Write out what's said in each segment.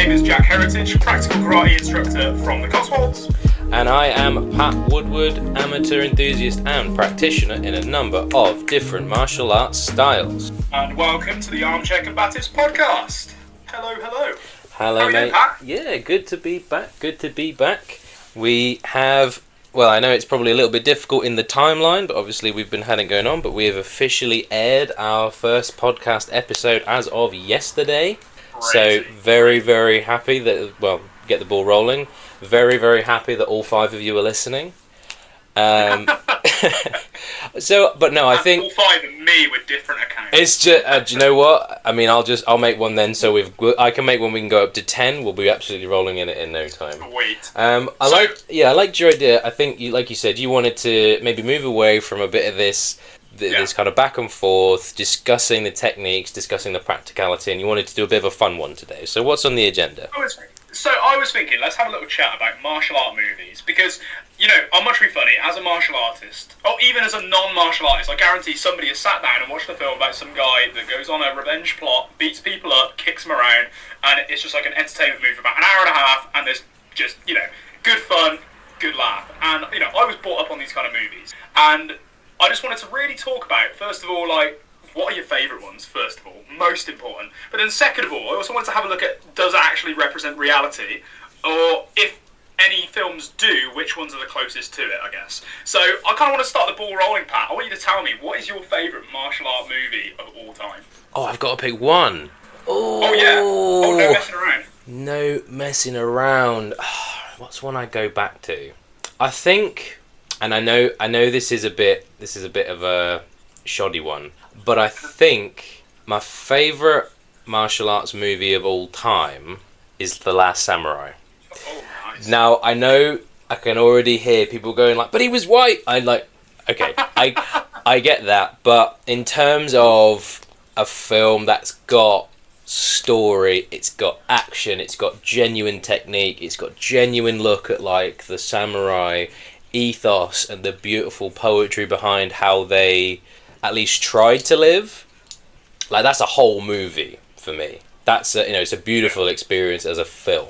name is Jack Heritage, practical karate instructor from the Cotswolds. And I am Pat Woodward, amateur enthusiast and practitioner in a number of different martial arts styles. And welcome to the Armchair Combatives podcast. Hello, hello. Hello, How are you mate. doing, Pat? Yeah, good to be back. We have, well, I know it's probably a little bit difficult in the timeline, but obviously we've had it going on, but we have officially aired our first podcast episode as of yesterday. So very, very happy that, well, get the ball rolling. Very, very happy that all 5 of you are listening. So, but no, I think all 5 of me with different accounts. it's just. Do you know what? I mean, I'll make one then. So I can make one. We can go up to 10. We'll be absolutely rolling in it in no time. Sweet. I liked your idea. I think you, like you said, you wanted to maybe move away from a bit of this kind of back and forth, discussing the techniques, discussing the practicality, and you wanted to do a bit of a fun one today. So what's on the agenda? I was thinking, let's have a little chat about martial art movies, because, you know, I'm much be funny, as a martial artist, or even as a non-martial artist, I guarantee somebody has sat down and watched a film about some guy that goes on a revenge plot, beats people up, kicks them around, and it's just like an entertainment movie for about an hour and a half, and there's just, you know, good fun, good laugh. And, you know, I was brought up on these kind of movies, and I just wanted to really talk about, first of all, like, what are your favourite ones, first of all, most important. But then second of all, I also wanted to have a look at, does it actually represent reality? Or if any films do, which ones are the closest to it, I guess. So I kind of want to start the ball rolling, Pat. I want you to tell me, what is your favourite martial art movie of all time? Oh, I've got to pick one. Oh yeah. Oh, no messing around. No messing around. What's one I go back to? I think, and I know this is a bit of a shoddy one, but I think my favourite martial arts movie of all time is The Last Samurai. Oh, nice. Now, I know I can already hear people going like, but he was white. Okay, I get that, but in terms of a film that's got story, it's got action, it's got genuine technique, it's got genuine look at like the samurai ethos and the beautiful poetry behind how they at least tried to live. Like, that's a whole movie for me. That's it's a beautiful experience as a film.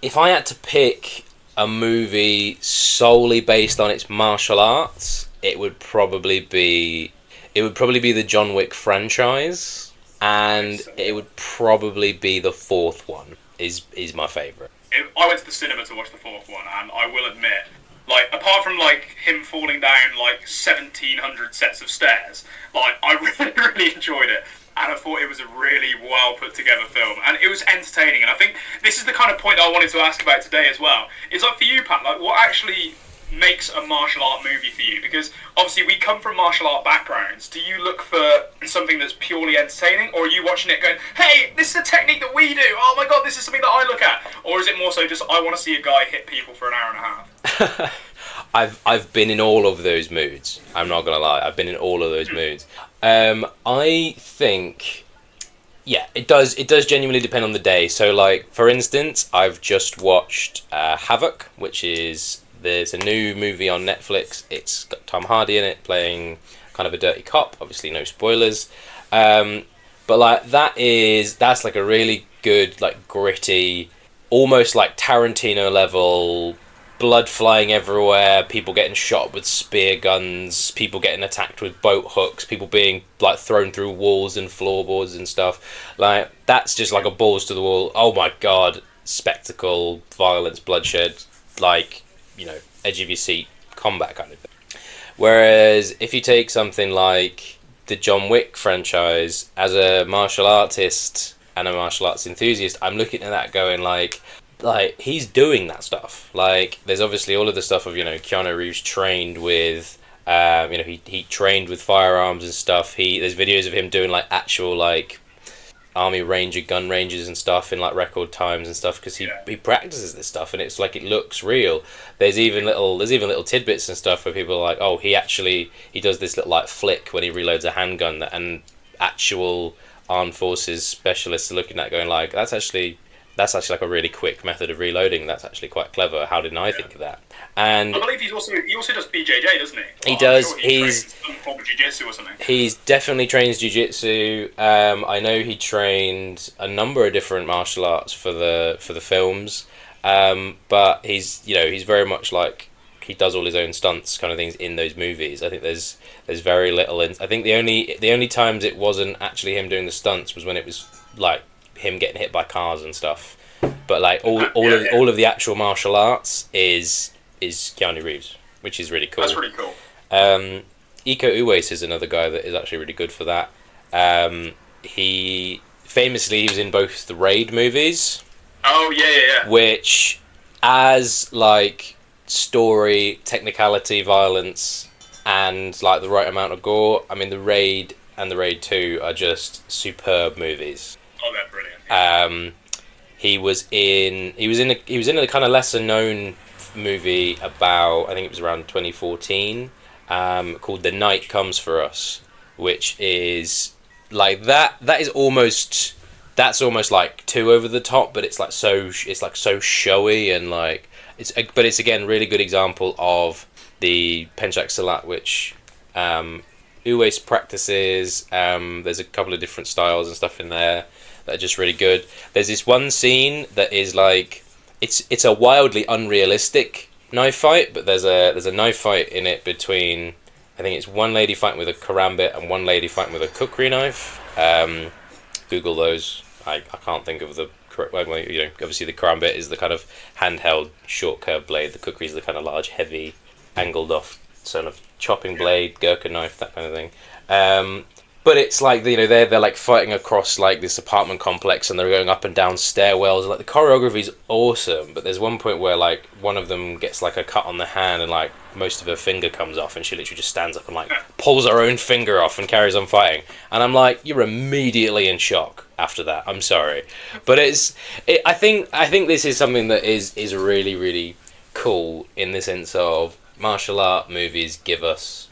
If I had to pick a movie solely based on its martial arts, it would probably be the John Wick franchise, and it would probably be the 4th one is my favourite. I went to the cinema to watch the 4th one, and I will admit, like, apart from, like, him falling down, like, 1,700 sets of stairs, like, I really, really enjoyed it. And I thought it was a really well put together film. And it was entertaining. And I think this is the kind of point that I wanted to ask about today as well. Is, like, for you, Pat, like, what actually makes a martial art movie for you? Because, obviously, we come from martial art backgrounds. Do you look for something that's purely entertaining? Or are you watching it going, hey, this is a technique that we do. Oh, my God, this is something that I look at. Or is it more so just, I want to see a guy hit people for an hour and a half? I've been in all of those moods. I'm not gonna lie. I've been in all of those moods. I think, yeah, it does genuinely depend on the day. So, like, for instance, I've just watched Havoc, there's a new movie on Netflix. It's got Tom Hardy in it playing kind of a dirty cop. Obviously, no spoilers. But like that's like a really good, like, gritty, almost like Tarantino level. Blood flying everywhere, people getting shot with spear guns, people getting attacked with boat hooks, people being like thrown through walls and floorboards and stuff. Like, that's just like a balls to the wall, oh my god, spectacle, violence, bloodshed, like, you know, edge of your seat combat kind of thing. Whereas if you take something like the John Wick franchise, as a martial artist and a martial arts enthusiast, I'm looking at that going like he's doing that stuff. Like, there's obviously all of the stuff of, you know, Keanu Reeves trained with, he trained with firearms and stuff. There's videos of him doing like actual like army ranger gun ranges and stuff in like record times and stuff, because he practices this stuff and it's like it looks real. There's even little tidbits and stuff where people are like, oh, he does this little like flick when he reloads a handgun, and actual armed forces specialists are looking at going like, that's actually like a really quick method of reloading. That's actually quite clever. How didn't I think of that? And I believe he also does BJJ, doesn't he? He does. Sure he trains some proper jiu-jitsu or something. He's definitely trains jiu-jitsu. I know he trained a number of different martial arts for the films, but he's very much like he does all his own stunts kind of things in those movies. I think there's very little. I think the only times it wasn't actually him doing the stunts was when it was like him getting hit by cars and stuff. But like all of the actual martial arts is Keanu Reeves, which is really cool. That's really cool. Iko Uwais is another guy that is actually really good for that. He was in both the Raid movies. Oh yeah. Which, as like story, technicality, violence, and like the right amount of gore, I mean the Raid and the Raid 2 are just superb movies. Oh, they're brilliant. He was in a kind of lesser known movie about, I think it was around 2014, called The Night Comes for Us, which is like that's almost like too over the top, but it's so showy and like it's again really good example of the Pencak Silat, which Uwais practices. There's a couple of different styles and stuff in there that are just really good. There's this one scene that is like it's a wildly unrealistic knife fight, but there's a knife fight in it between, I think it's one lady fighting with a karambit and one lady fighting with a kukri knife. Google those. I can't think of the correct way. Obviously the karambit is the kind of handheld short curved blade. The kukri is the kind of large, heavy, angled off sort of chopping blade, Gurkha knife, that kind of thing. But it's like they're like fighting across like this apartment complex and they're going up and down stairwells. Like the choreography is awesome, but there's one point where like one of them gets like a cut on the hand and like most of her finger comes off and she literally just stands up and like pulls her own finger off and carries on fighting. And I'm like, you're immediately in shock after that. I'm sorry, but I think this is something that is really really cool in the sense of martial art movies give us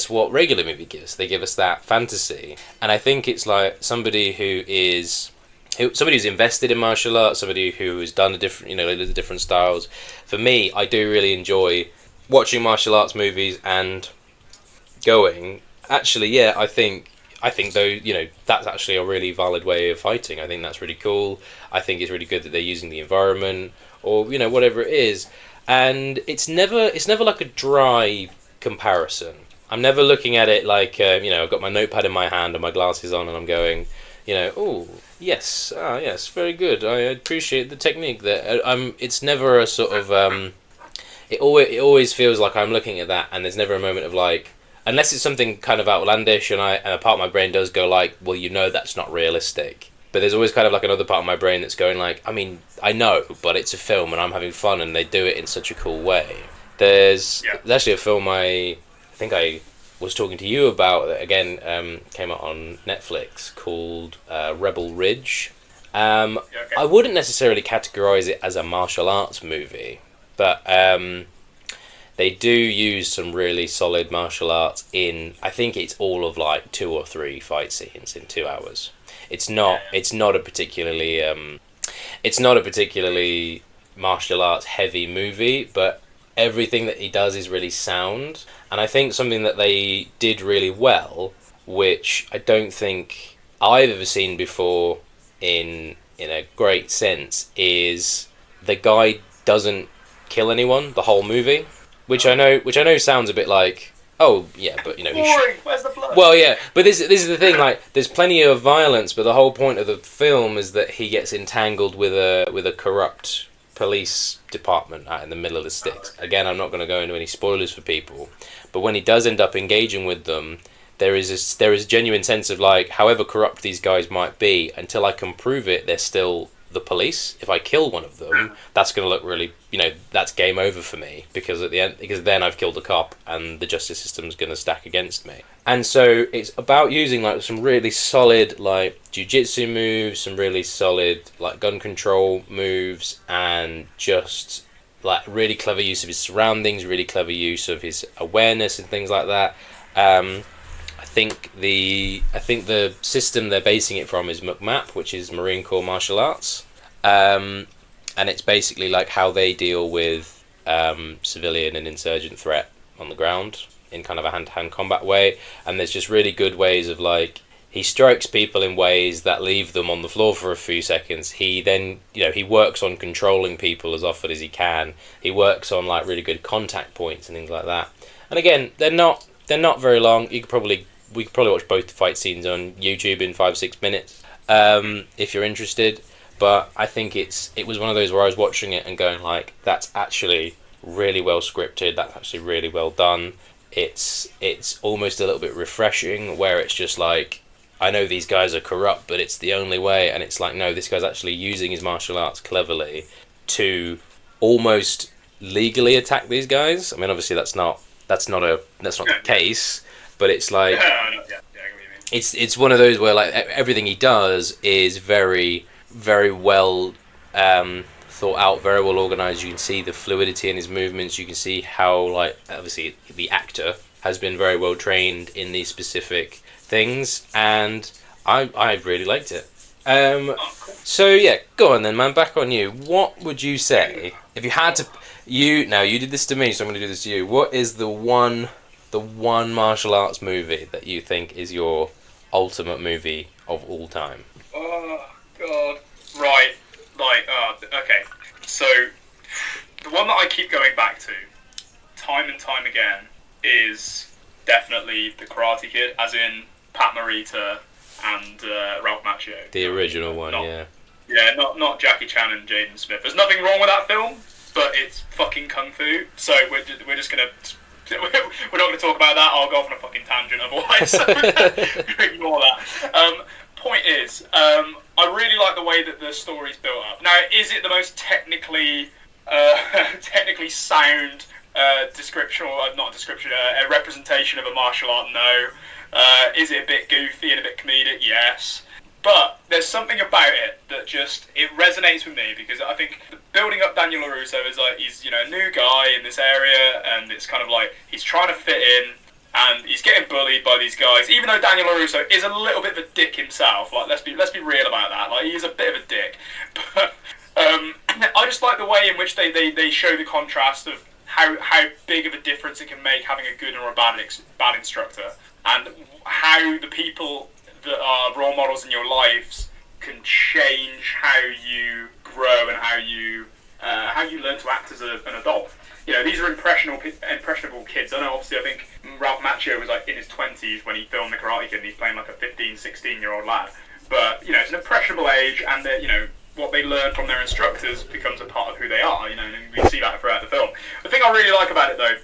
what regular movie gives. They give us that fantasy, and I think it's like somebody who's invested in martial arts, somebody who has done the different styles. For me, I do really enjoy watching martial arts movies and going. Actually, yeah, I think though that's actually a really valid way of fighting. I think that's really cool. I think it's really good that they're using the environment or whatever it is, and it's never like a dry comparison. I'm never looking at it like I've got my notepad in my hand and my glasses on and I'm going oh yes, very good, I appreciate the technique there. It's never a sort of it always feels like I'm looking at that and there's never a moment of like, unless it's something kind of outlandish and a part of my brain does go like, well that's not realistic, but there's always kind of like another part of my brain that's going like, I mean I know, but it's a film and I'm having fun and they do it in such a cool way. There's actually a film I think I was talking to you about that again came out on Netflix called Rebel Ridge. I wouldn't necessarily categorize it as a martial arts movie, but they do use some really solid martial arts in. I think it's all of like 2 or 3 fight scenes in 2 hours. It's not a particularly martial arts heavy movie, but everything that he does is really sound. And I think something that they did really well, which I don't think I've ever seen before in a great sense, is the guy doesn't kill anyone the whole movie, which I know sounds a bit like, oh yeah, but boring, where's the blood? Well, yeah, but this is the thing, like there's plenty of violence, but the whole point of the film is that he gets entangled with a corrupt police department out in the middle of the sticks. Again, I'm not going to go into any spoilers for people, but when he does end up engaging with them, there is a genuine sense of like, however corrupt these guys might be, until I can prove it, they're still the police. If I kill one of them, that's going to look really, that's game over for me, because then I've killed a cop and the justice system's going to stack against me. And so it's about using like some really solid like jiu-jitsu moves, some really solid like gun control moves, and just like really clever use of his surroundings, really clever use of his awareness and things like that. I think the system they're basing it from is MCMAP, which is Marine Corps Martial Arts, and it's basically like how they deal with civilian and insurgent threat on the ground. in kind of a hand-to-hand combat way, and there's just really good ways of like he strikes people in ways that leave them on the floor for a few seconds. He then, he works on controlling people as often as he can. He works on like really good contact points and things like that. And again, they're not very long. We could probably watch both the fight scenes on YouTube in 5-6 minutes, if you're interested. But I think it was one of those where I was watching it and going like, that's actually really well scripted. That's actually really well done. It's almost a little bit refreshing, where it's just like, I know these guys are corrupt, but it's the only way. And it's like, no, this guy's actually using his martial arts cleverly to almost legally attack these guys. I mean, obviously that's not the case, but it's like it's one of those where like everything he does is very, very well thought out, very well organized. You can see the fluidity in his movements. You can see how, like, obviously the actor has been very well trained in these specific things, and I really liked it. So yeah, go on then, man. Back on you. What would you say if you had to? You did this to me, so I'm going to do this to you. What is the one martial arts movie that you think is your ultimate movie of all time? Oh God! Right, like, okay. So the one that I keep going back to, time and time again, is definitely The Karate Kid, as in Pat Morita and Ralph Macchio. The original one, yeah. Yeah, not Jackie Chan and Jaden Smith. There's nothing wrong with that film, but it's fucking kung fu. So we're just gonna we're not gonna talk about that. I'll go off on a fucking tangent otherwise. So ignore that. Point is, I really like the way that the story's built up. Now, is it the most technically sound description, or not description, a representation of a martial art? No. Is it a bit goofy and a bit comedic? Yes. But there's something about it that it resonates with me, because I think building up Daniel LaRusso is like, he's a new guy in this area, and it's kind of like he's trying to fit in, and he's getting bullied by these guys. Even though Daniel LaRusso is a little bit of a dick himself, like let's be real about that. Like, he is a bit of a dick. But I just like the way in which they show the contrast of how big of a difference it can make having a good or a bad instructor, and how the people that are role models in your lives can change how you grow and how you learn to act as an adult. These are impressionable kids. I know, obviously, I think Ralph Macchio was like in his 20s when he filmed The Karate Kid, and he's playing like a 15, 16-year-old lad. But it's an impressionable age, and what they learn from their instructors becomes a part of who they are. And we see that throughout the film. The thing I really like about it, though,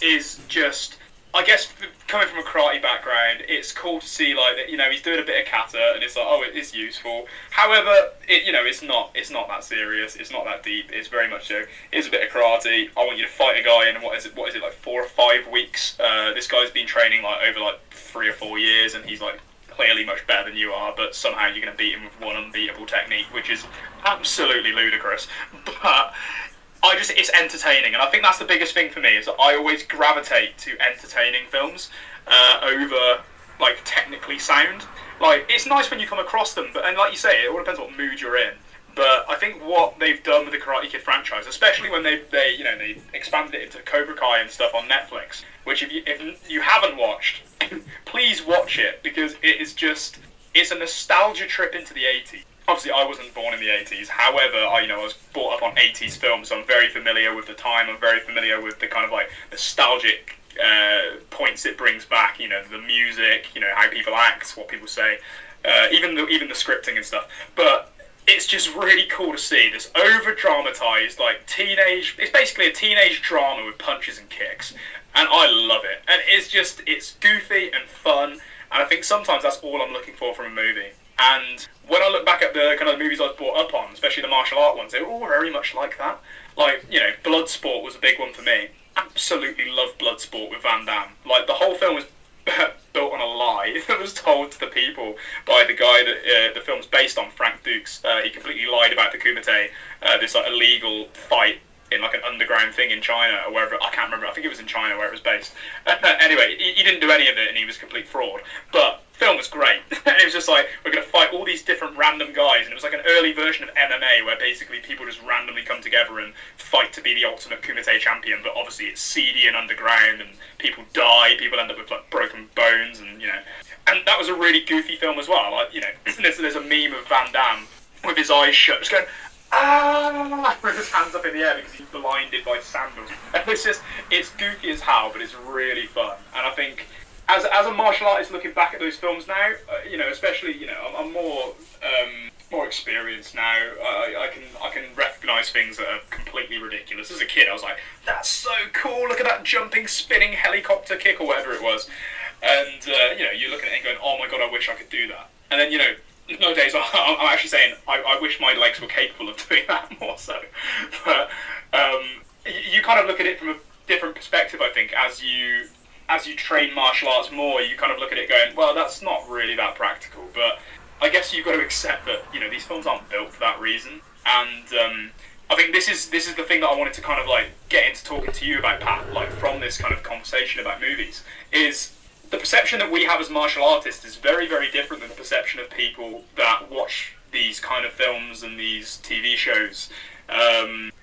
is just, I guess, coming from a karate background, it's cool to see like that. He's doing a bit of kata, and it's like, oh, it is useful. However, it's not that serious. It's not that deep. It's very much so. It's a bit of karate. I want you to fight a guy in what is it like 4 or 5 weeks? This guy's been training like over like 3 or 4 years, and he's like clearly much better than you are, but somehow you're going to beat him with one unbeatable technique, which is absolutely ludicrous. But it's entertaining, and I think that's the biggest thing for me, is that I always gravitate to entertaining films over like technically sound. Like, it's nice when you come across them, and like you say, it all depends what mood you're in. But I think what they've done with the Karate Kid franchise, especially when they expanded it into Cobra Kai and stuff on Netflix, which if you haven't watched, please watch it, because it's a nostalgia trip into the 80s. Obviously, I wasn't born in the 80s. However, I was brought up on 80s films, so I'm very familiar with the time. I'm very familiar with the kind of like nostalgic points it brings back. The music, how people act, what people say, even the scripting and stuff. But it's just really cool to see this over-dramatized, like, teenage... It's basically a teenage drama with punches and kicks. And I love it. And it's goofy and fun. And I think sometimes that's all I'm looking for from a movie. And when I look back at the kind of movies I was brought up on, especially the martial art ones, they were all very much like that. Like, Bloodsport was a big one for me. Absolutely love Bloodsport with Van Damme. Like, the whole film was built on a lie that was told to the people by the guy that the film's based on, Frank Dukes. He completely lied about the Kumite, this like illegal fight in like an underground thing in China or wherever. I can't remember. I think it was in China where it was based. Anyway, he didn't do any of it, and he was a complete fraud. But film was great. And it was just like, we're going to fight all these different random guys, and it was like an early version of MMA where basically people just randomly come together and fight to be the ultimate Kumite champion, but obviously it's seedy and underground, and people die, people end up with like broken bones, and and that was a really goofy film as well. Like, there's a meme of Van Damme with his eyes shut, just going, ah, with his hands up in the air because he's blinded by sandals. And it's goofy as hell, but it's really fun. And I think, as a martial artist looking back at those films now, especially, I'm more experienced now. I can recognise things that are completely ridiculous. As a kid, I was like, that's so cool, look at that jumping, spinning helicopter kick or whatever it was. And, you're looking at it and going, oh my god, I wish I could do that. And then, nowadays I'm actually saying I wish my legs were capable of doing that more so. But you kind of look at it from a different perspective, I think, as you train martial arts more, you kind of look at it going, well, that's not really that practical. But I guess you've got to accept that, these films aren't built for that reason. And I think this is the thing that I wanted to kind of like get into talking to you about, Pat, like from this kind of conversation about movies, is the perception that we have as martial artists is very, very different than the perception of people that watch these kind of films and these TV shows.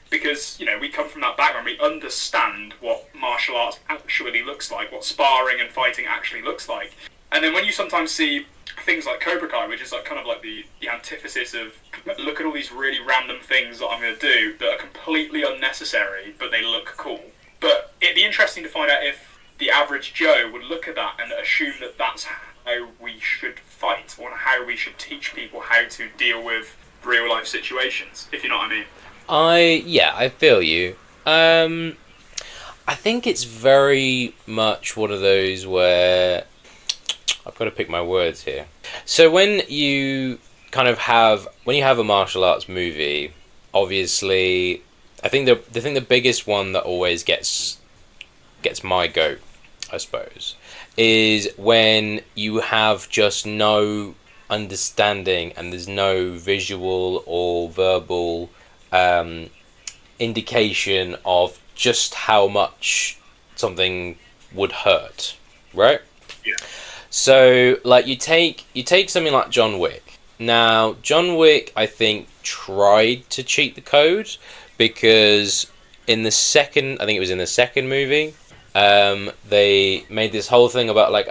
Because, we come from that background, we understand what martial arts actually looks like, what sparring and fighting actually looks like. And then when you sometimes see things like Cobra Kai, which is like kind of like the antithesis of, look at all these really random things that I'm going to do that are completely unnecessary, but they look cool. But it'd be interesting to find out if the average Joe would look at that and assume that that's how we should fight, or how we should teach people how to deal with real life situations, if you know what I mean. I feel you. I think it's very much one of those where I've got to pick my words here. So when you have a martial arts movie, obviously, I think the biggest one that always gets my goat, I suppose, is when you have just no understanding and there's no visual or verbal indication of just how much something would hurt, right? Yeah. So, like, you take something like John Wick. Now, John Wick, I think, tried to cheat the code, because in the second movie, they made this whole thing about like,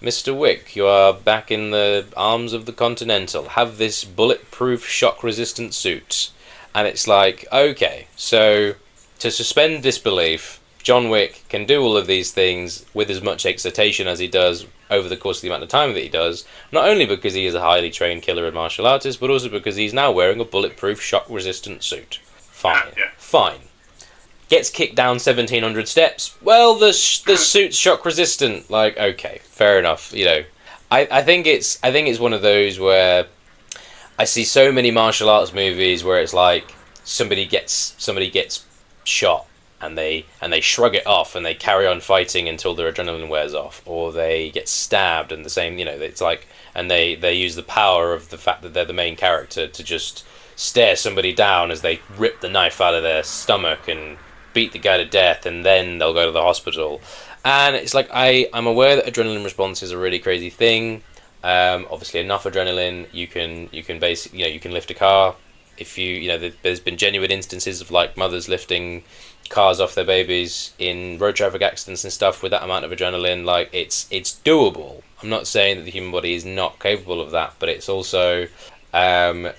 Mr. Wick, you are back in the arms of the Continental. Have this bulletproof, shock-resistant suit. And it's like, okay, so to suspend disbelief, John Wick can do all of these things with as much excitation as he does over the course of the amount of time that he does, not only because he is a highly trained killer and martial artist, but also because he's now wearing a bulletproof, shock-resistant suit. Fine. Yeah. Fine. Gets kicked down 1,700 steps. Well, the suit's shock resistant. Like, okay, fair enough. I think it's one of those where I see so many martial arts movies where it's like somebody gets shot and they shrug it off and they carry on fighting until their adrenaline wears off, or they get stabbed and the same. It's like, and they use the power of the fact that they're the main character to just stare somebody down as they rip the knife out of their stomach and beat the guy to death, and then they'll go to the hospital. And it's like, I'm aware that adrenaline response is a really crazy thing. Obviously, enough adrenaline, you can basically, you can lift a car. If there's been genuine instances of like mothers lifting cars off their babies in road traffic accidents and stuff with that amount of adrenaline. Like, it's doable. I'm not saying that the human body is not capable of that, but it's also there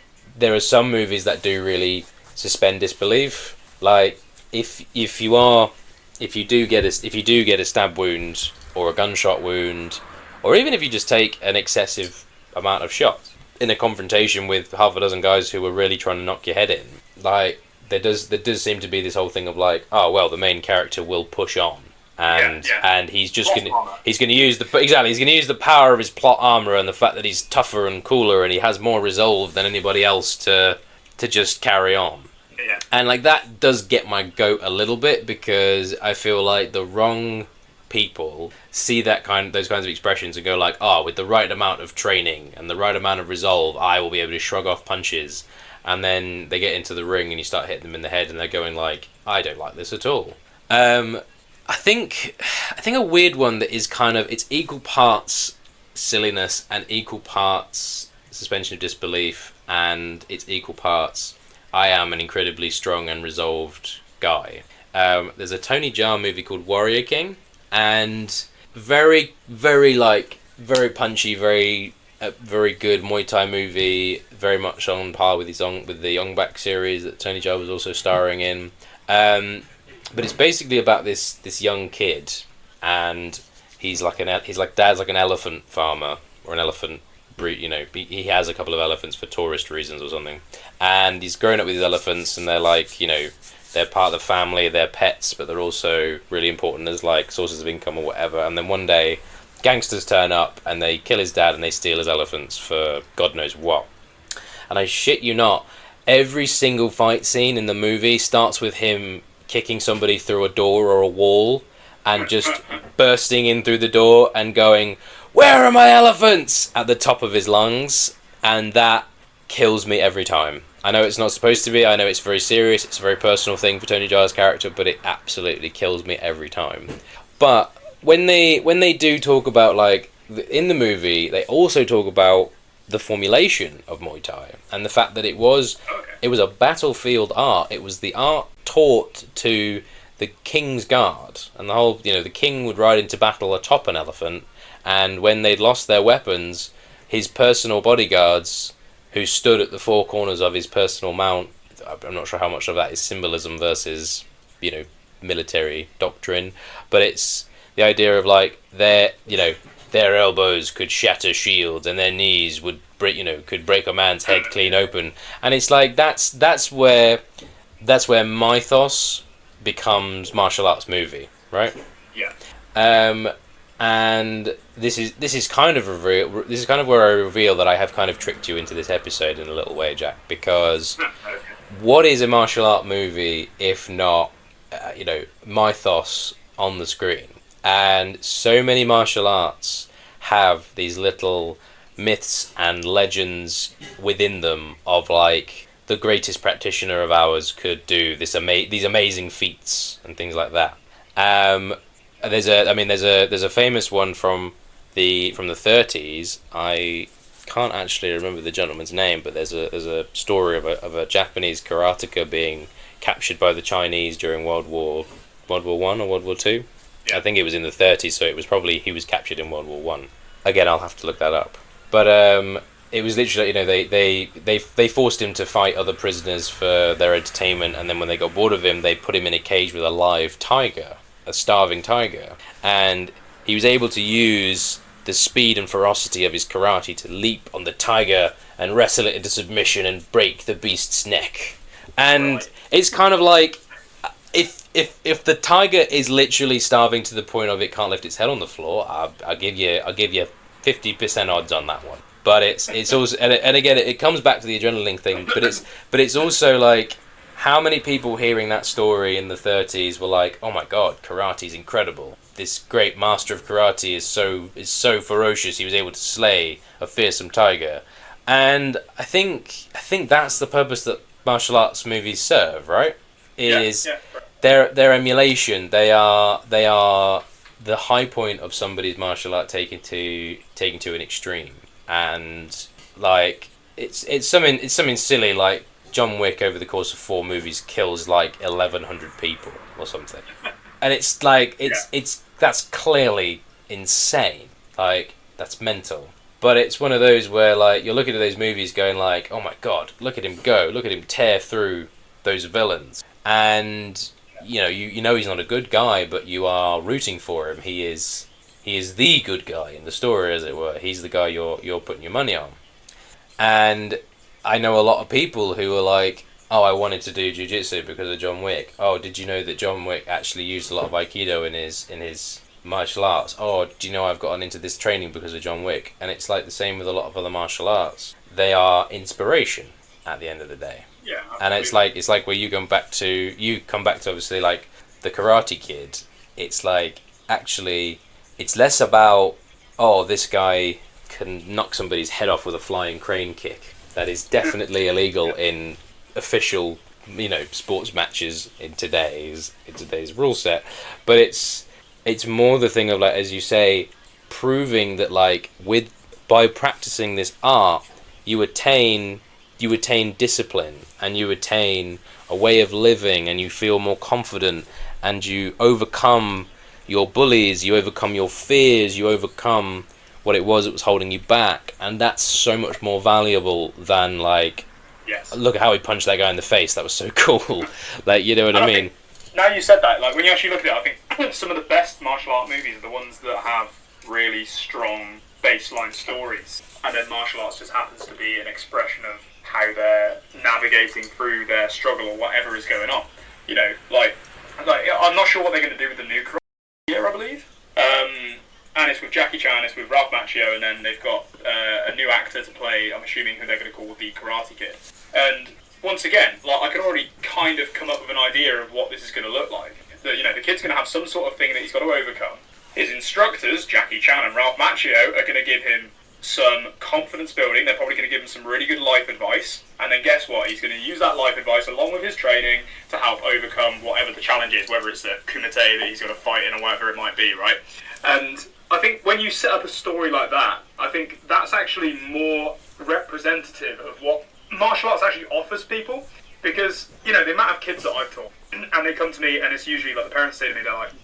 are some movies that do really suspend disbelief. Like, if you do get a stab wound or a gunshot wound, or even if you just take an excessive amount of shots in a confrontation with half a dozen guys who are really trying to knock your head in, like, there does seem to be this whole thing of like, oh well, the main character will push on, and he's just gonna use the power of his plot armor and the fact that he's tougher and cooler and he has more resolve than anybody else to just carry on. Yeah. And like, that does get my goat a little bit, because I feel like the wrong people see those kinds of expressions and go like, with the right amount of training and the right amount of resolve, I will be able to shrug off punches. And then they get into the ring and you start hitting them in the head and they're going like, I don't like this at all. I think a weird one that is kind of, it's equal parts silliness and equal parts suspension of disbelief, and it's equal parts I am an incredibly strong and resolved guy. There's a Tony Jaa movie called Warrior King, and very, very very punchy, very good Muay Thai movie, very much on par with the Ong Bak series that Tony Jaa was also starring in. But it's basically about this young kid, and he's like dad's like an elephant farmer or an elephant breed. He has a couple of elephants for tourist reasons or something, and he's growing up with these elephants, and they're like they're part of the family, they're pets, but they're also really important as like sources of income or whatever. And then one day, gangsters turn up and they kill his dad and they steal his elephants for God knows what. And I shit you not, every single fight scene in the movie starts with him kicking somebody through a door or a wall and just bursting in through the door and going, "Where are my elephants?" at the top of his lungs, and that kills me every time. I know it's not supposed to be, I know it's very serious, it's a very personal thing for Tony Jaa's character, but it absolutely kills me every time. But when they do talk about, like, in the movie, they also talk about the formulation of Muay Thai and the fact that it was a battlefield art. It was the art taught to the king's guard, and the whole, the king would ride into battle atop an elephant, and when they'd lost their weapons, his personal bodyguards, who stood at the four corners of his personal mount, I'm not sure how much of that is symbolism versus, military doctrine, but it's the idea of like their elbows could shatter shields and their knees would could break a man's head clean open, and it's like that's where mythos becomes martial arts movie, right? Yeah. And this is kind of where I reveal that I have kind of tricked you into this episode in a little way, Jack, because what is a martial art movie if not mythos on the screen? And so many martial arts have these little myths and legends within them of like the greatest practitioner of ours could do these amazing feats and things like that. There's a famous one from the 30s. I can't actually remember the gentleman's name, but there's a story of a Japanese karateka being captured by the Chinese during World War One or World War Two. Yeah. I think it was in the 30s, so it was probably he was captured in World War One. Again, I'll have to look that up. But it was literally, they forced him to fight other prisoners for their entertainment, and then when they got bored of him, they put him in a cage with a live tiger, a starving tiger, and he was able to use the speed and ferocity of his karate to leap on the tiger and wrestle it into submission and break the beast's neck. And right. It's kind of like if the tiger is literally starving to the point of it can't lift its head on the floor, I'll give you 50% odds on that one. But it's also and again it comes back to the adrenaline thing, but it's also like how many people hearing that story in the 30s were like, "Oh my god, karate's incredible. This great master of karate is so ferocious. He was able to slay a fearsome tiger." And I think that's the purpose that martial arts movies serve, right? Is their emulation. They are the high point of somebody's martial art taken to an extreme. And like it's something silly like John Wick over the course of 4 movies kills like 1,100 people or something, and it's like it's that's clearly insane, like that's mental. But it's one of those where like you're looking at those movies going like, oh my god, look at him go, look at him tear through those villains, and you know he's not a good guy, but you are rooting for him. He is the good guy in the story, as it were. He's the guy you're putting your money on. And I know a lot of people who are like, oh, I wanted to do jiu-jitsu because of John Wick. Oh, did you know that John Wick actually used a lot of Aikido in his martial arts? Oh, do you know I've gotten into this training because of John Wick? And it's like the same with a lot of other martial arts. They are inspiration at the end of the day. Yeah. Absolutely. And it's like where you come back to obviously like the Karate Kid. It's like actually it's less about, oh, this guy can knock somebody's head off with a flying crane kick. That is definitely illegal in official, sports matches in today's rule set. But it's more the thing of like, as you say, proving that like by practicing this art, you attain discipline, and you attain a way of living, and you feel more confident, and you overcome your bullies, you overcome your fears, you overcome what it was that was holding you back, and that's so much more valuable than like, Yes. look at how he punched that guy in the face. That was so cool. Like, you know what I mean? Now you said that, like when you actually look at it, I think some of the best martial art movies are the ones that have really strong baseline stories, and then martial arts just happens to be an expression of how they're navigating through their struggle or whatever is going on. You know, like I'm not sure what they're going to do with the new Karate Year, I believe. And it's with Jackie Chan, it's with Ralph Macchio, and then they've got a new actor to play, I'm assuming, who they're going to call the Karate Kid. And once again, like I can already kind of come up with an idea of what this is going to look like. That, you know, the kid's going to have some sort of thing that he's got to overcome. His instructors, Jackie Chan and Ralph Macchio, are going to give him some confidence building. They're probably going to give him some really good life advice. And then guess what? He's going to use that life advice along with his training to help overcome whatever the challenge is, whether it's the kumite that he's got to fight in or whatever it might be, right? And I think when you set up a story like that, I think that's actually more representative of what martial arts actually offers people. Because, you know, the amount of kids that I've taught, and they come to me, and it's usually like the parents say to me, they're like,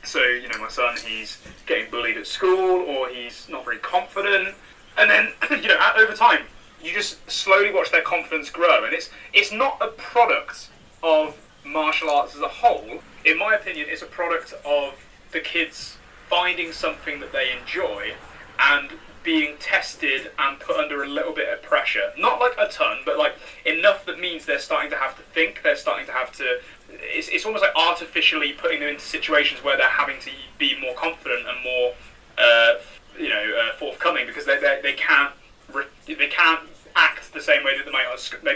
so, you know, my son, he's getting bullied at school, or he's not very confident. And then, you know, over time, you just slowly watch their confidence grow. And it's not a product of martial arts as a whole. In my opinion, it's a product of the kids finding something that they enjoy and being tested and put under a little bit of pressure. Not like a ton, but like enough that means they're starting to have to think, they're starting to have to... It's almost like artificially putting them into situations where they're having to be more confident and more, forthcoming, because they can't act the same way that they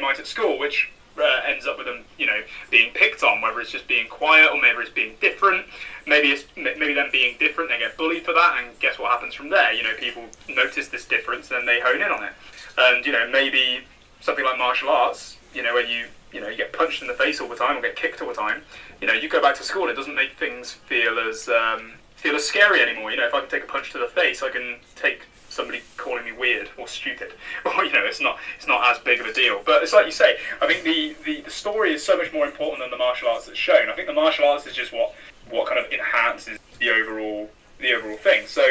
might at school, which ends up with them, you know, being picked on, whether it's just being quiet or maybe it's being different. Maybe them being different, they get bullied for that, and guess what happens from there? You know, people notice this difference and they hone in on it. And, you know, maybe something like martial arts, you know, where you get punched in the face all the time or get kicked all the time, you know, you go back to school, it doesn't make things feel as scary anymore. You know, if I can take a punch to the face, I can take somebody calling me weird or stupid, or, you know, it's not as big of a deal. But it's like you say, I think the story is so much more important than the martial arts that's shown. I think the martial arts is just what kind of enhances the overall thing. So,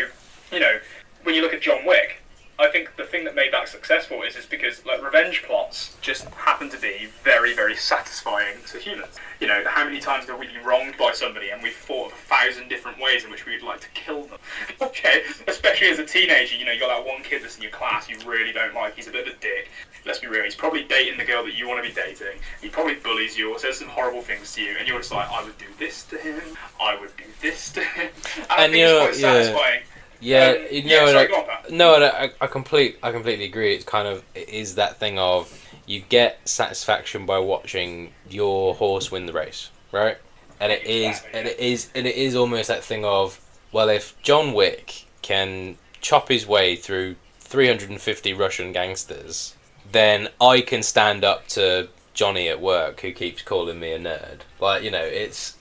you know, when you look at John Wick, I think the thing that made that successful is because like revenge plots just happen to be very, very satisfying to humans. You know, how many times have we been wronged by somebody and we've thought of 1,000 different ways in which we would like to kill them? Okay, especially as a teenager, you know, you got that one kid that's in your class you really don't like. He's a bit of a dick. Let's be real, he's probably dating the girl that you want to be dating. He probably bullies you or says some horrible things to you, and you're just like, I would do this to him. I would do this to him. And I think it's quite satisfying. I completely agree. It is that thing of you get satisfaction by watching your horse win the race, right? And it is almost that thing of, well, if John Wick can chop his way through 350 Russian gangsters, then I can stand up to Johnny at work who keeps calling me a nerd. Like, you know, it's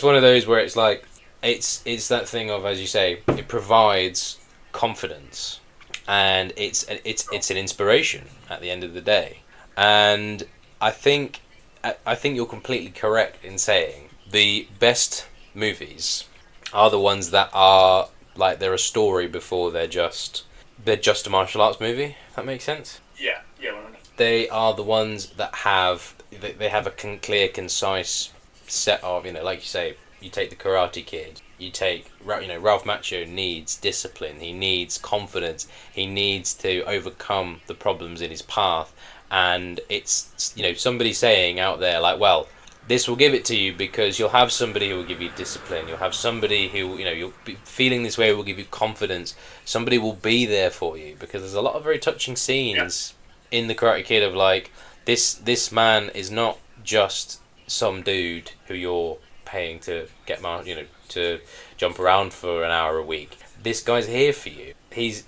one of those where it's like, it's that thing of, as you say, it provides confidence, and it's an inspiration at the end of the day. And I think you're completely correct in saying the best movies are the ones that are like they're a story before they're just a martial arts movie. If that makes sense. Yeah. They are the ones that have a clear, concise set of, you know, like you say. You take the Karate Kid. You take, you know, Ralph Macchio needs discipline. He needs confidence. He needs to overcome the problems in his path. And it's, you know, somebody saying out there like, well, this will give it to you because you'll have somebody who will give you discipline. You'll have somebody who, you know, you'll be feeling this way will give you confidence. Somebody will be there for you, because there's a lot of very touching scenes in the Karate Kid of like, this man is not just some dude who you're paying to get to jump around for an hour a week. This guy's here for you. He's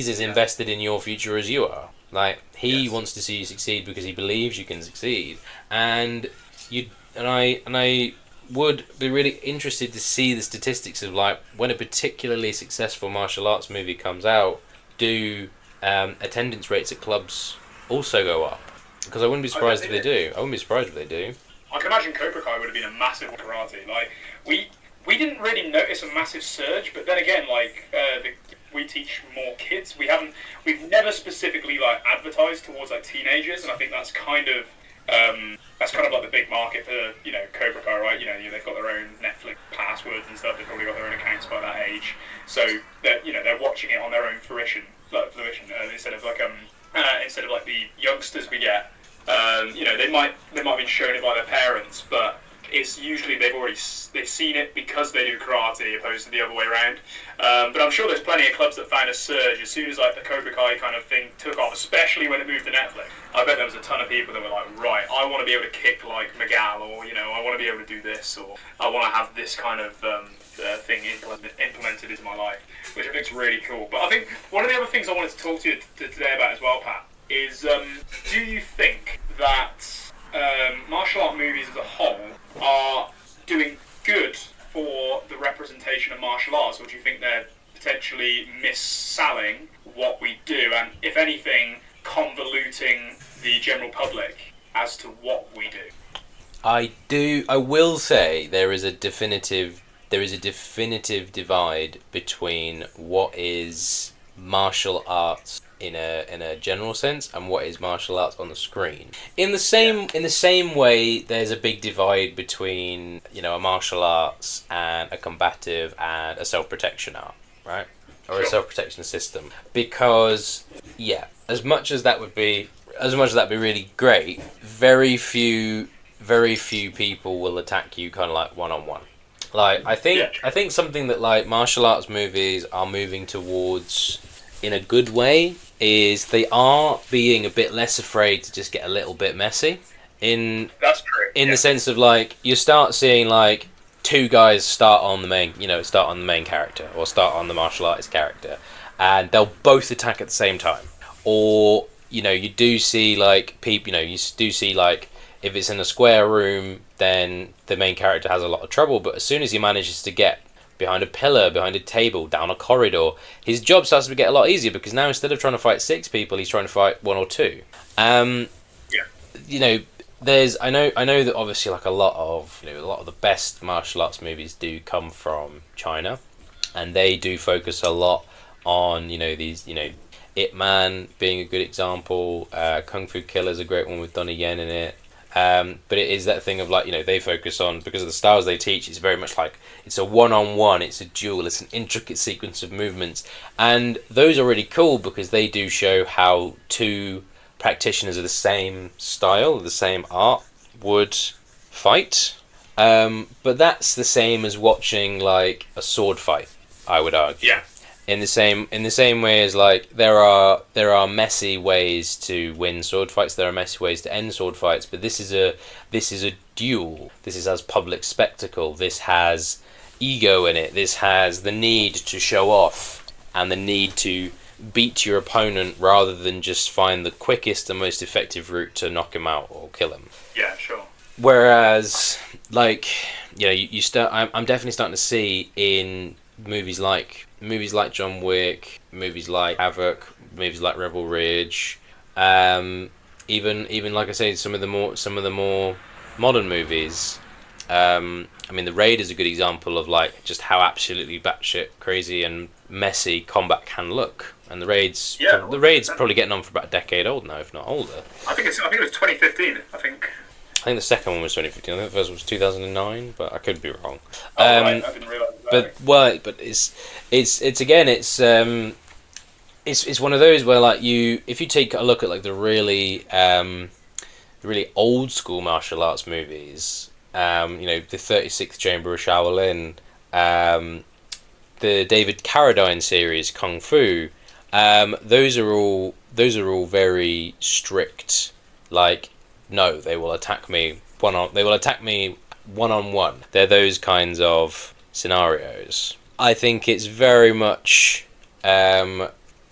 as invested in your future as you are. Like, he wants to see you succeed because he believes you can succeed. And I would be really interested to see the statistics of like when a particularly successful martial arts movie comes out, do attendance rates at clubs also go up? Because I wouldn't be surprised if they do. I wouldn't be surprised if they do. I can imagine Cobra Kai would have been a massive karate. Like we didn't really notice a massive surge, but then again, like we teach more kids. We've never specifically like advertised towards like teenagers, and I think that's kind of like the big market for Cobra Kai, right? They've got their own Netflix passwords and stuff. They've probably got their own accounts by that age, so they're watching it on their own fruition, instead of like the youngsters we get. They might have been shown it by their parents, but it's usually they've seen it because they do karate, opposed to the other way around. But I'm sure there's plenty of clubs that found a surge as soon as like the Cobra Kai kind of thing took off, especially when it moved to Netflix. I bet there was a ton of people that were like, right, I want to be able to kick like Miguel, or I want to be able to do this, or I want to have this kind of thing implemented into my life, which I think is really cool. But I think one of the other things I wanted to talk to you today about as well, Pat, is do you think that martial art movies as a whole are doing good for the representation of martial arts, or do you think they're potentially mis-selling what we do, and if anything, convoluting the general public as to what we do? I will say there is a definitive divide between what is martial arts in a general sense and what is martial arts on the screen. In the same way, there's a big divide between a martial arts and a combative and a self-protection art, right? Or a self-protection system. Because as much as that would be really great, very few people will attack you kind of like one-on-one. Like I think something that like martial arts movies are moving towards in a good way is they are being a bit less afraid to just get a little bit messy. That's true. In the sense of like you start seeing like two guys start on the main character or start on the martial artist character, and they'll both attack at the same time. Or you do see like people. You do see like if it's in a square room, then the main character has a lot of trouble. But as soon as he manages to get behind a pillar, behind a table, down a corridor, his job starts to get a lot easier because now instead of trying to fight 6 people, he's trying to fight 1 or 2. There's I know that obviously like a lot of the best martial arts movies do come from China, and they do focus a lot on these Ip Man being a good example. Kung Fu Killer's a great one with Donnie Yen in it. But it is that thing of like they focus on, because of the styles they teach, it's very much like it's a one-on-one, it's a duel, it's an intricate sequence of movements, and those are really cool because they do show how two practitioners of the same style, the same art, would fight. But that's the same as watching like a sword fight, I would argue. Yeah. In the same way as like there are messy ways to win sword fights, there are messy ways to end sword fights, but this is a duel. This has public spectacle. This has ego in it. This has the need to show off and the need to beat your opponent rather than just find the quickest and most effective route to knock him out or kill him. Yeah, sure. Whereas like I'm definitely starting to see in movies like John Wick, movies like Havoc, movies like Rebel Ridge, even like I say, some of the more modern movies. I mean, The Raid is a good example of like just how absolutely batshit crazy and messy combat can look. And The Raid's probably getting on for about a decade old now, if not older. I think it was 2015. I think the second one was 2015. I think the first one was 2009, but I could be wrong. Right. I didn't realise that. But it's one of those where like if you take a look at like the really old school martial arts movies, the 36th Chamber of Shaolin, the David Carradine series Kung Fu, those are all very strict. Like, no, they will attack me one-on-one. They're those kinds of scenarios. I think it's very much a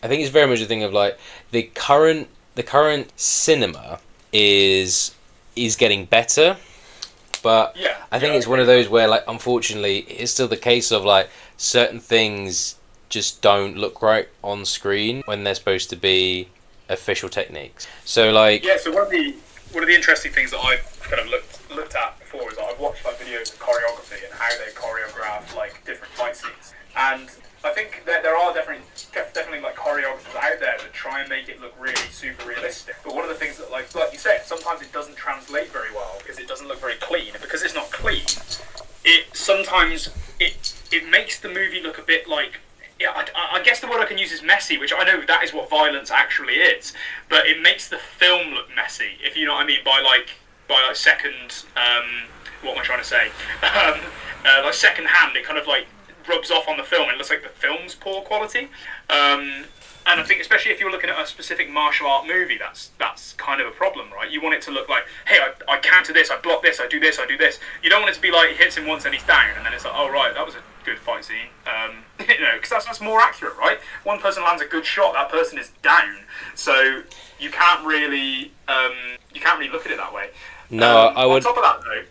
thing of like the current cinema is getting better, But Yeah, I think yeah, it's one of those where, like, unfortunately, it's still the case of, like, certain things just don't look right on screen when they're supposed to be official techniques. So, like, yeah. So one of the interesting things that I've kind of looked at before is that I've watched like videos of choreography and how they choreograph like different fight scenes, and I think that there are definitely like choreographers out there that try and make it look really super realistic. But one of the things that like you said, sometimes it doesn't translate very well because it doesn't look very clean, and because it's not clean, it makes the movie look a bit like. Yeah, I guess the word I can use is messy, which I know that is what violence actually is, but it makes the film look messy, if you know what I mean, by second, what am I trying to say? Like second hand, it kind of like rubs off on the film and it looks like the film's poor quality. And I think especially if you're looking at a specific martial art movie, that's kind of a problem, right? You want it to look like, hey, I counter this, I block this, I do this, I do this. You don't want it to be like he hits him once and he's down, and then it's like, oh right, that was a good fight scene. You know, because that's more accurate, right? One person lands a good shot, that person is down, so you can't really look at it that way. no, I would. On top of that, though,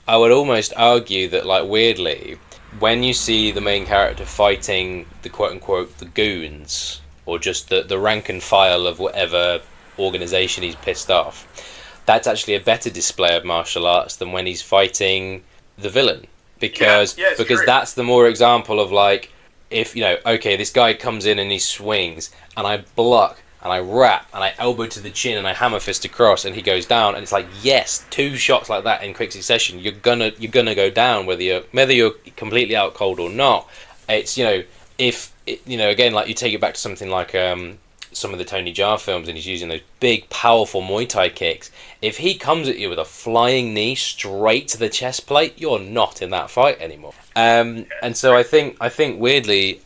I would almost argue that, like, weirdly, when you see the main character fighting the quote unquote the goons, or just the rank and file of whatever organization he's pissed off, that's actually a better display of martial arts than when he's fighting the villain, because true. that's the more example of, like, if, you know, okay, this guy comes in and he swings and I block and I wrap and I elbow to the chin and I hammer fist across and he goes down, and it's like, yes, 2 shots like that in quick succession, you're gonna go down whether you're completely out cold or not. It's, you know, if you know, again, like, you take it back to something like some of the Tony Jaa films, and he's using those big, powerful Muay Thai kicks. If he comes at you with a flying knee straight to the chest plate, you're not in that fight anymore. And so I think weirdly,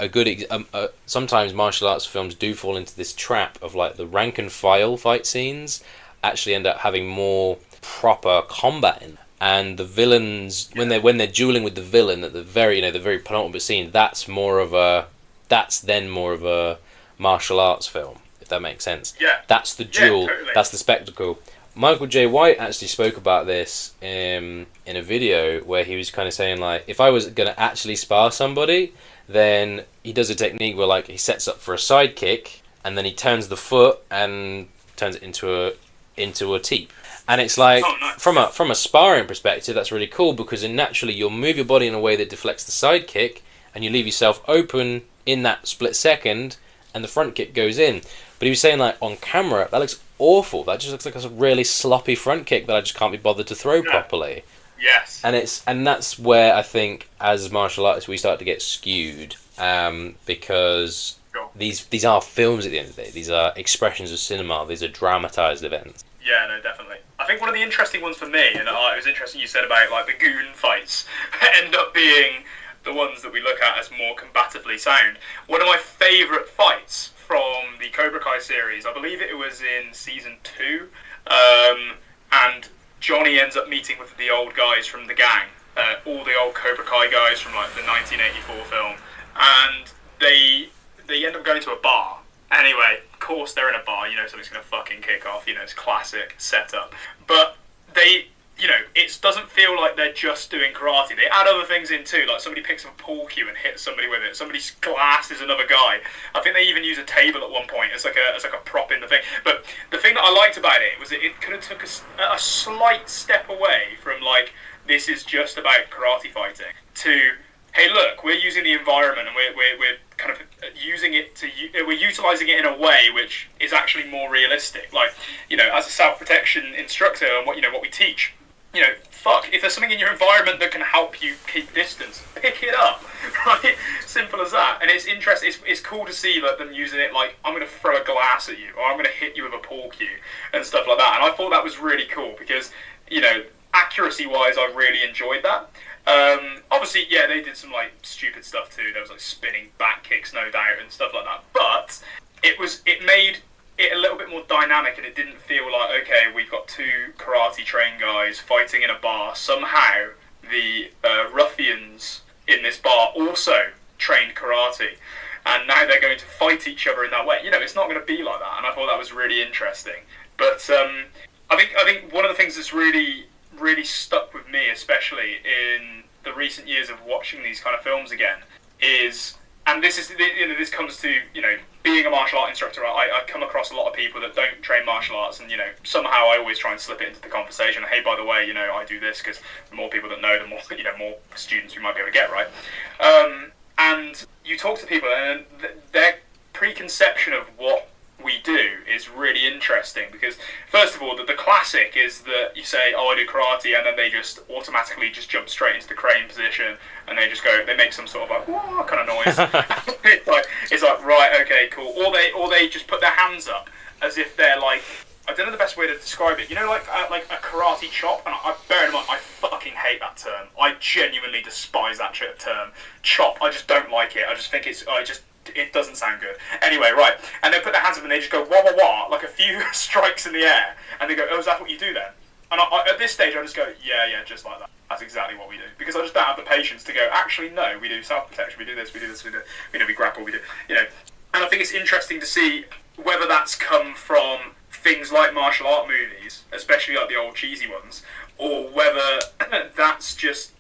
sometimes martial arts films do fall into this trap of, like, the rank and file fight scenes actually end up having more proper combat in them. And the villains, when they're dueling with the villain at the very penultimate scene, that's then more of a martial arts film, if that makes sense. Yeah. That's the duel. Yeah, totally. That's the spectacle. Michael J. White actually spoke about this in a video where he was kind of saying, like, if I was going to actually spar somebody, then he does a technique where, like, he sets up for a side kick and then he turns the foot and turns it into a teep. And it's like, nice. from a sparring perspective, that's really cool, because then naturally you'll move your body in a way that deflects the side kick and you leave yourself open in that split second, and the front kick goes in. But he was saying, like, on camera, that looks awful. That just looks like a really sloppy front kick that I just can't be bothered to throw properly. Yes. And that's where I think, as martial artists, we start to get skewed, because these are films at the end of the day. These are expressions of cinema. These are dramatized events. Yeah, no, definitely. I think one of the interesting ones for me, and it was interesting you said about, like, the goon fights, end up being the ones that we look at as more combatively sound. One of my favourite fights from the Cobra Kai series, I believe it was in season 2, and Johnny ends up meeting with the old guys from the gang, all the old Cobra Kai guys from, like, the 1984 film, and they end up going to a bar. Anyway, of course they're in a bar, you know, something's going to fucking kick off, you know, it's classic setup. But they, you know, it doesn't feel like they're just doing karate. They add other things in too, like somebody picks up a pool cue and hits somebody with it. Somebody glasses another guy. I think they even use a table at one point. It's like a prop in the thing. But the thing that I liked about it was that it could have took a slight step away from, like, this is just about karate fighting, to, hey, look, we're using the environment and we're kind of using it we're utilising it in a way which is actually more realistic. Like, you know, as a self-protection instructor and what we teach, you know, fuck, if there's something in your environment that can help you keep distance, pick it up, right? Simple as that. And it's interesting, it's cool to see, like, them using it, like, I'm going to throw a glass at you, or I'm going to hit you with a pool cue, and stuff like that. And I thought that was really cool, because, you know, accuracy-wise, I really enjoyed that. Obviously, yeah, they did some, like, stupid stuff too. There was, like, spinning back kicks, no doubt, and stuff like that. But it made it a little bit more dynamic, and it didn't feel like, okay, we've got 2 karate trained guys fighting in a bar. Somehow the ruffians in this bar also trained karate, and now they're going to fight each other in that way. You know, it's not going to be like that, and I thought that was really interesting. But I think one of the things that's really really stuck with me, especially in the recent years of watching these kind of films again, is, and this is, this comes to, being a martial art instructor. I come across a lot of people that don't train martial arts, and somehow I always try and slip it into the conversation. Hey, by the way, I do this, because the more people that know, the more more students we might be able to get, right? And you talk to people, and their preconception of what we do is really interesting, because first of all, the classic is that you say, oh, I do karate, and then they just automatically just jump straight into the crane position, and they just go, they make some sort of like wah kind of noise. it's like right, okay, cool. Or they just put their hands up as if they're like, I don't know the best way to describe it. Like a karate chop, and I bear in mind, I fucking hate that term. I genuinely despise that term, chop. I just don't like it. I just think it doesn't sound good. Anyway, right. And they put their hands up and they just go wah wah wah, like a few strikes in the air. And they go, oh, is that what you do then? And at this stage, I just go, yeah, just like that. That's exactly what we do. Because I just don't have the patience to go, actually, no, we do self-protection, we do this, we do, we grapple, we do. And I think it's interesting to see whether that's come from things like martial art movies, especially like the old cheesy ones, or whether that's just,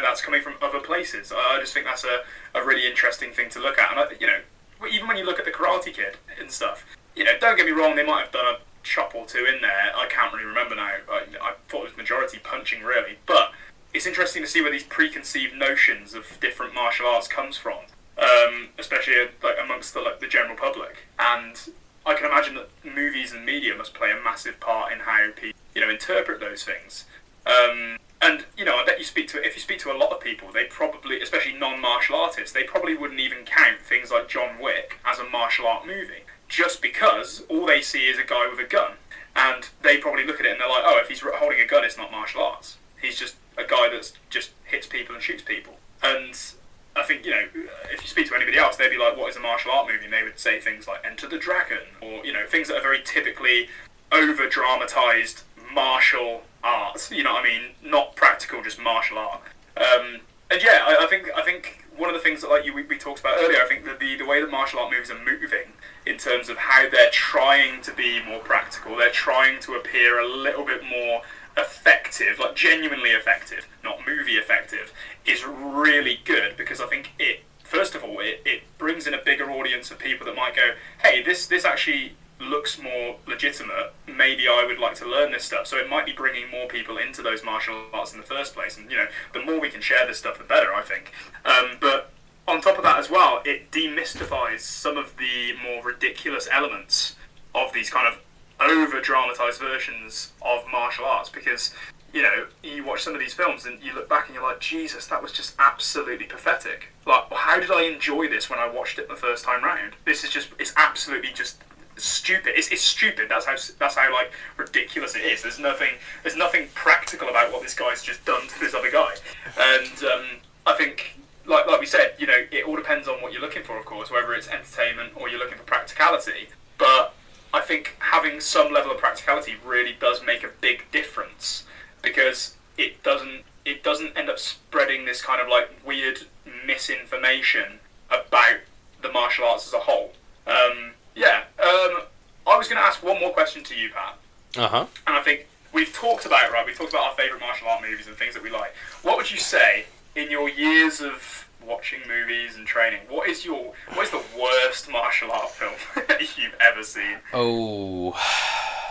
that's coming from other places. I just think that's a really interesting thing to look at. And, even when you look at the Karate Kid and stuff, don't get me wrong, they might have done a chop or two in there. I can't really remember now. I thought it was majority punching, really. But it's interesting to see where these preconceived notions of different martial arts comes from, especially amongst the general public. And I can imagine that movies and media must play a massive part in how people, interpret those things. And I bet if you speak to a lot of people, they probably, especially non-martial artists, they probably wouldn't even count things like John Wick as a martial art movie, just because all they see is a guy with a gun, and they probably look at it and they're like, oh, if he's holding a gun, it's not martial arts. He's just a guy that's just hits people and shoots people. And I think, if you speak to anybody else, they'd be like, what is a martial art movie? And they would say things like Enter the Dragon, or, things that are very typically over-dramatised martial art, not practical, just martial art. And yeah, I think one of the things that we talked about earlier, I think that the way that martial art movies are moving in terms of how they're trying to be more practical, they're trying to appear a little bit more effective, like genuinely effective, not movie effective, is really good, because I think first of all, it brings in a bigger audience of people that might go, hey, this actually looks more legitimate, maybe I would like to learn this stuff. So it might be bringing more people into those martial arts in the first place, and the more we can share this stuff, the better, I think. But on top of that as well, it demystifies some of the more ridiculous elements of these kind of over-dramatised versions of martial arts, because you watch some of these films and you look back and you're like, Jesus, that was just absolutely pathetic. Like, how did I enjoy this when I watched it the first time round? It's absolutely just stupid. It's stupid. That's how like ridiculous it is. There's nothing practical about what this guy's just done to this other guy. And I think, like we said, it all depends on what you're looking for, of course, whether it's entertainment or you're looking for practicality. But I think having some level of practicality really does make a big difference, because it doesn't end up spreading this kind of like weird misinformation about the martial arts as a whole. I was going to ask one more question to you, Pat. Uh-huh. And I think we've talked about our favourite martial art movies and things that we like. What would you say, in your years of watching movies and training, what is the worst martial art film you've ever seen? Oh,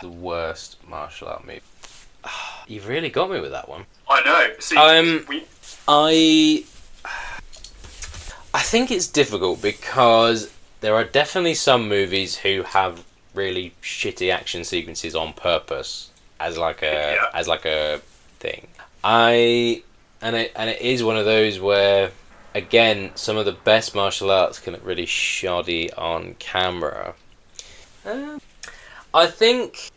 the worst martial art movie. You've really got me with that one. I know. See, I think it's difficult, because there are definitely some movies who have really shitty action sequences on purpose as like a thing. And it is one of those where, again, some of the best martial arts can look really shoddy on camera. I think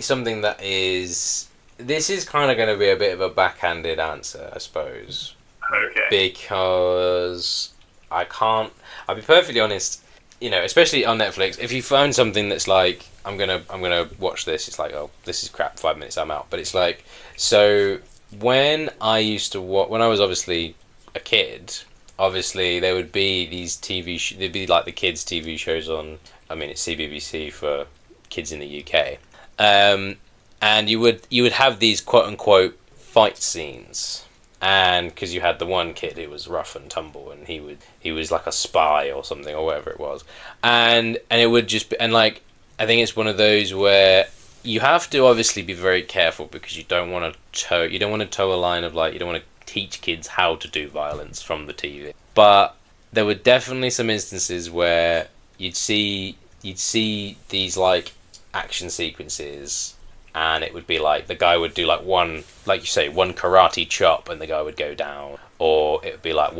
something that is... This is kind of going to be a bit of a backhanded answer, I suppose. Okay. Because I'll be perfectly honest, especially on Netflix, if you find something that's like, I'm gonna watch this, it's like, oh, this is crap, 5 minutes, I'm out. But it's like, so when I used to when I was obviously a kid, obviously there would be these there'd be like the kids TV shows on, it's CBBC for kids in the UK, and you would have these quote unquote fight scenes, and because you had the one kid who was rough and tumble, and he was like a spy or something or whatever it was, and it would just be, and like I think it's one of those where you have to obviously be very careful because you don't want to toe a line of like you don't want to teach kids how to do violence from the TV, but there were definitely some instances where you'd see these like action sequences, and it would be like the guy would do like one, like you say, one karate chop and the guy would go down, or it would be like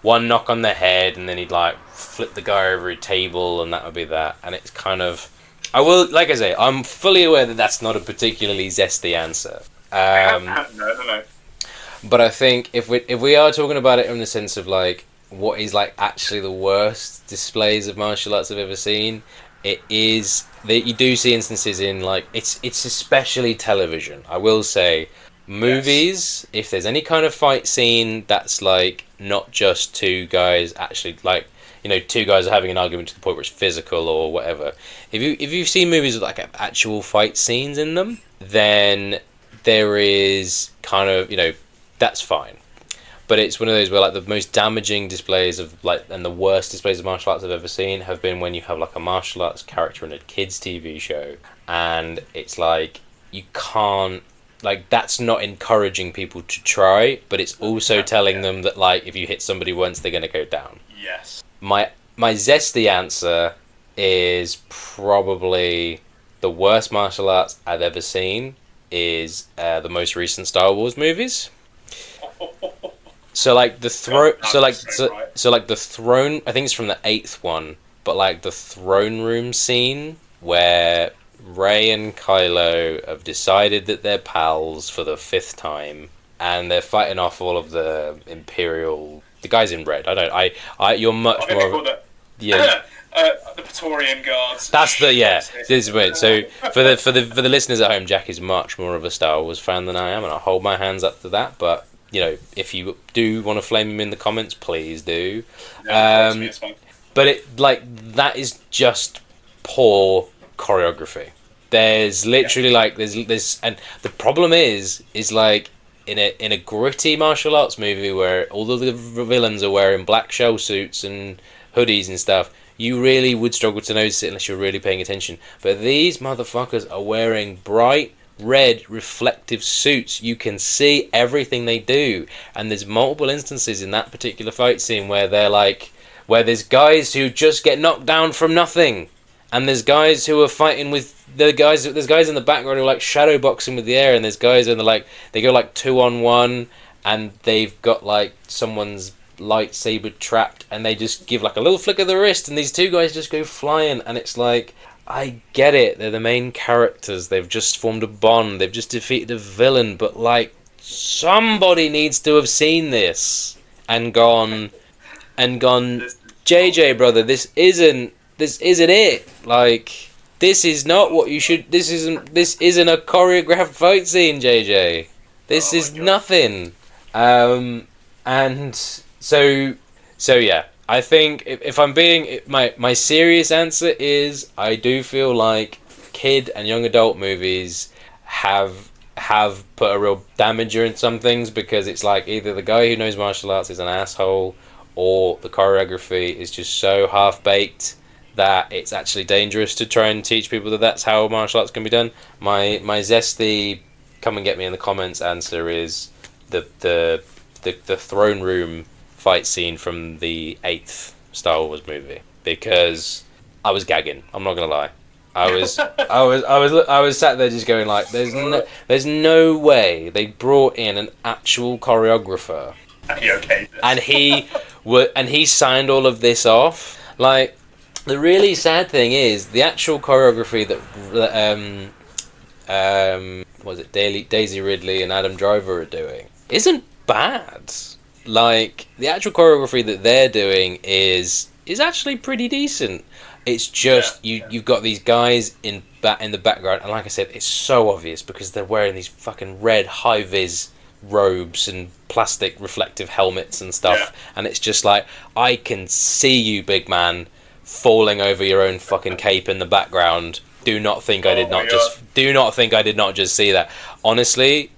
one knock on the head and then he'd like flip the guy over a table, and that would be that. And it's kind of, I will, like I say, I'm fully aware that that's not a particularly zesty answer. No. But I think if we are talking about it in the sense of like what is like actually the worst displays of martial arts I've ever seen, it is that you do see instances in like it's especially television. I will say movies, if there's any kind of fight scene that's like not just two guys actually like, you know, two guys are having an argument to the point where it's physical or whatever. If you've seen movies with like actual fight scenes in them, then there is kind of, you know, that's fine. But it's one of those where like the most damaging displays of like and the worst displays of martial arts I've ever seen have been when you have like a martial arts character in a kids TV show, and it's like you can't, like that's not encouraging people to try, but it's also telling them that like if you hit somebody once they're going to go down. Yes. My zesty answer is probably the worst martial arts I've ever seen is the most recent Star Wars movies. So like the throne, so like the throne. I think it's from the 8th one, but like the throne room scene where Rey and Kylo have decided that they're pals for the 5th time, and they're fighting off all of the Imperial. The guys in red. You're much more. The Praetorian Guards. That's the This is weird. So for the listeners at home, Jack is much more of a Star Wars fan than I am, and I hold my hands up to that. But you know, if you do want to flame him in the comments, please do. It's fine. But it like that is just poor choreography. There's literally like there's and the problem is like in a gritty martial arts movie where all of the villains are wearing black shell suits and hoodies and stuff, you really would struggle to notice it unless you're really paying attention. But these motherfuckers are wearing bright red reflective suits. You can see everything they do, and there's multiple instances in that particular fight scene where there's guys who just get knocked down from nothing, and there's guys who are fighting with there's guys in the background who are like shadow boxing with the air, and there's guys in they go like 2-on-1, and they've got like someone's lightsaber trapped, and they just give like a little flick of the wrist, and these two guys just go flying, and it's like, I get it, they're the main characters, they've just formed a bond, they've just defeated a villain, but like somebody needs to have seen this and gone JJ brother, this isn't it, like this is not what you should, this isn't a choreographed fight scene, JJ, this is nothing. And so yeah, I think if I'm being, my serious answer is I do feel like kid and young adult movies have put a real damager in some things, because it's like either the guy who knows martial arts is an asshole, or the choreography is just so half-baked that it's actually dangerous to try and teach people that that's how martial arts can be done. My zesty come and get me in the comments answer is the throne room fight scene from the 8th Star Wars movie, because I was gagging. I'm not gonna lie. I was sat there just going like, there's no way they brought in an actual choreographer. And he okayed this. And he signed all of this off. Like, the really sad thing is the actual choreography that was it Daisy Ridley and Adam Driver are doing isn't bad. Like, the actual choreography that they're doing is actually pretty decent. It's just you've got these guys in the background, and like I said, it's so obvious because they're wearing these fucking red high vis robes and plastic reflective helmets and stuff, and it's just like, I can see you, big man, falling over your own fucking cape in the background. Do not think I did not just see that. Honestly,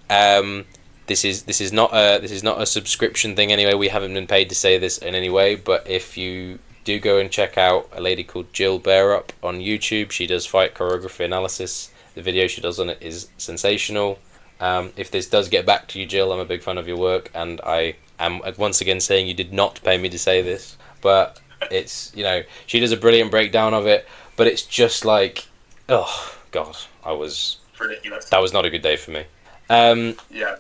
this is not a subscription thing anyway. We haven't been paid to say this in any way, but if you do go and check out a lady called Jill Bearup on YouTube, she does fight choreography analysis. The video she does on it is sensational. If this does get back to you, Jill, I'm a big fan of your work, and I am once again saying you did not pay me to say this, but it's, you know, she does a brilliant breakdown of it, but it's just like, oh god, ridiculous. That was not a good day for me. Yeah.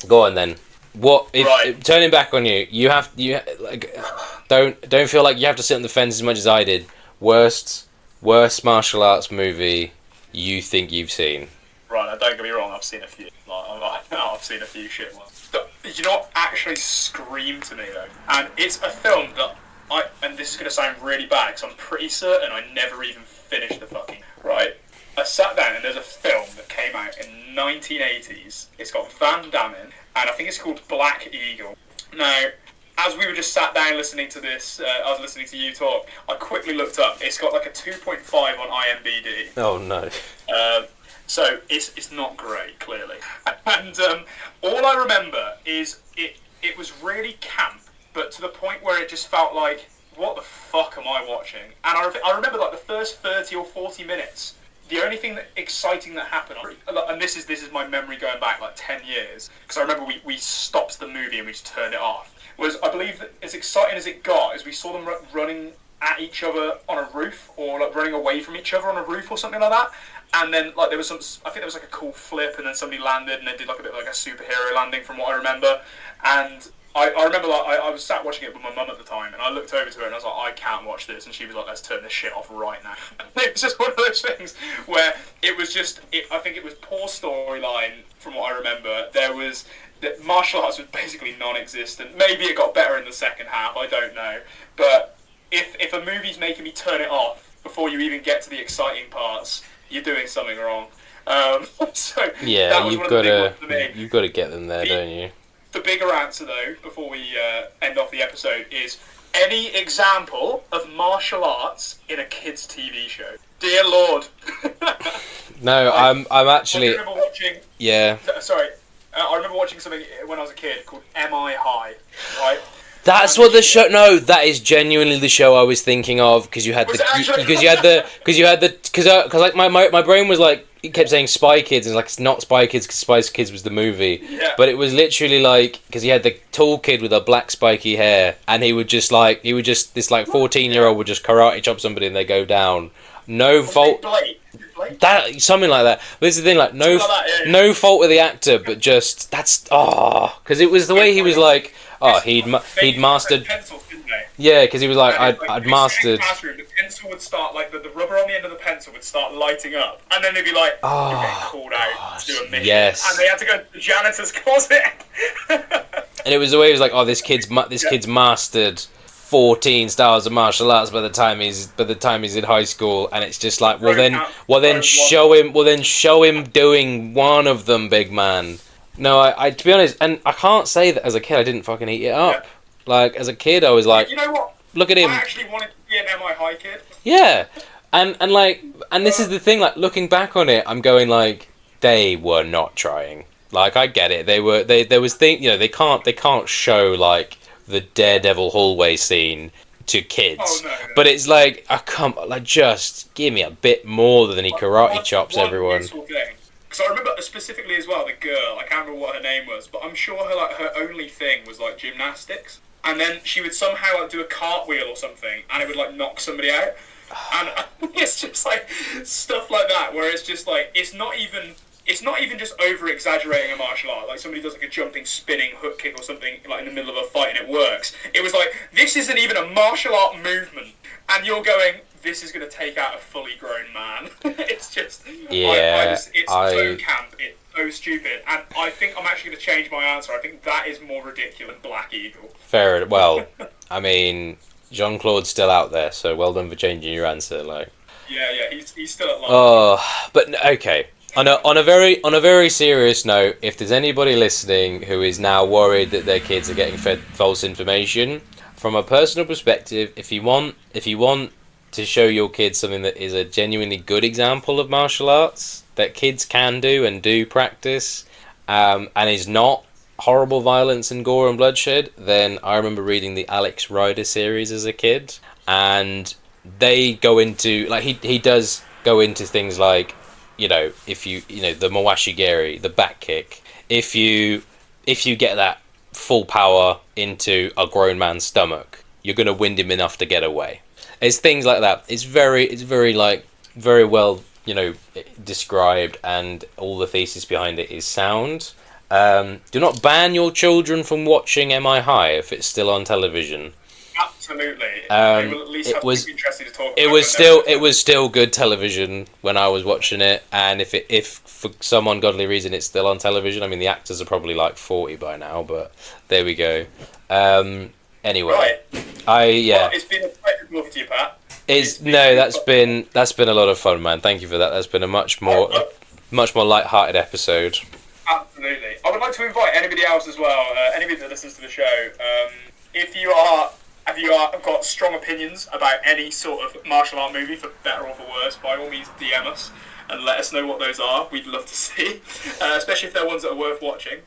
Go on then. What if Right. turning back on you? You like don't feel like you have to sit on the fence as much as I did. Worst martial arts movie you think you've seen? Right, now don't get me wrong, I've seen a few. I've seen a few shit ones. You know what actually screamed to me though? And it's a film that and this is going to sound really bad because I'm pretty certain I never even finished the fucking... Right, I sat down and there's a film that came out in 1980s. It's got Van Damme in, and I think it's called Black Eagle. Now, as we were just sat down listening to this, I was listening to you talk, I quickly looked up. It's got like a 2.5 on IMDb. Oh no. So it's not great, clearly. And all I remember is it was really camp, but to the point where it just felt like, what the fuck am I watching? And I remember like the first 30 or 40 minutes, the only thing exciting that happened, and this is my memory going back like 10 years, because I remember we stopped the movie and we just turned it off, was I believe that as exciting as it got is we saw them running at each other on a roof, or like running away from each other on a roof or something like that. And then like there was I think there was like a cool flip, and then somebody landed and they did like a bit like a superhero landing from what I remember. And I remember like I was sat watching it with my mum at the time, and I looked over to her and I was like, I can't watch this, and she was like, let's turn this shit off right now. And it was just one of those things where it was just I think it was poor storyline from what I remember. There was that martial arts was basically non-existent. Maybe it got better in the second half, I don't know. But if a movie's making me turn it off before you even get to the exciting parts, you're doing something wrong. So Yeah, that was you've one of got the big ones for to me. you've got to get them there, don't you? The bigger answer, though, before we end off the episode, is any example of martial arts in a kids' TV show. Dear Lord. No, I'm actually, I remember watching. yeah. Sorry, I remember watching something when I was a kid called Am I High? Right. That's And what the show. No, that is genuinely the show I was thinking of, because you had Was it actually? because like my brain was like, it kept saying Spy Kids, and like it's not Spy Kids because Spy Kids was the movie, Yeah. but it was literally like, because he had the tall kid with the black spiky hair, and he would just this like 14-year-old would just karate chop somebody and they go down. No Was it fault. Blade? That something like that. But this is the thing, like no, Something like that, yeah. no fault with the actor, but just that's because it was the way he was like, he'd mastered. Pencils, didn't they? Yeah, because he was like, And I'd they'd mastered. sit in the classroom, the pencil would start, like the rubber on the end of the pencil would start lighting up, and then they'd be like, Oh, you're getting called out to do a mission. yes. And they had to go to the janitor's closet. And it was the way he was like, oh, this kid's mastered 14 styles of martial arts by the time he's in high school, and it's just like, well then show him doing one of them, big man. No, I to be honest, and I can't say that as a kid I didn't fucking eat it up. Yeah. Like as a kid I was like, You know what? look at him. I actually wanted to be an MI High kid. Yeah, and this is the thing. Like looking back on it, I'm going like, they were not trying. Like I get it. They can't show like the Daredevil hallway scene to kids. Oh, no. But it's like, just give me a bit more than he karate chops everyone. Because I remember specifically as well, the girl, I can't remember what her name was, but I'm sure her only thing was like gymnastics. And then she would somehow like do a cartwheel or something, and it would like knock somebody out. And it's just like stuff like that, where it's just like, it's not even just over exaggerating a martial art. Like somebody does like a jumping, spinning hook kick or something like in the middle of a fight and it works. It was like, this isn't even a martial art movement, and you're going, this is going to take out a fully grown man. It's just, Yeah, it's so camp, it's so stupid, and I think I'm actually going to change my answer. I think that is more ridiculous than Black Eagle. Fair. Well, I mean, Jean-Claude's still out there, so well done for changing your answer. Like, Yeah, he's still at large. oh, but okay. On a very serious note, if there's anybody listening who is now worried that their kids are getting fed false information, from a personal perspective, if you want to show your kids something that is a genuinely good example of martial arts that kids can do and do practice, and is not horrible violence and gore and bloodshed, then I remember reading the Alex Rider series as a kid, and they go into, like, he does go into things like, if you the Mawashigiri, the back kick, if you get that full power into a grown man's stomach, you're gonna wind him enough to get away. It's things like that. It's very like very well described, and all the thesis behind it is sound. Do not ban your children from watching MI High if it's still on television. Absolutely. They will at least have something interesting to talk about. It was still good television when I was watching it, and if for some ungodly reason it's still on television, I mean the actors are probably like 40 by now, but there we go. Anyway, right. Well, it's been a pleasure talking to you, Pat. That's been a lot of fun, man. Thank you for that. That's been a much more light-hearted episode. Absolutely. I would like to invite anybody else as well, anybody that listens to the show. If you have got strong opinions about any sort of martial art movie, for better or for worse, by all means DM us and let us know what those are. We'd love to see, especially if they're ones that are worth watching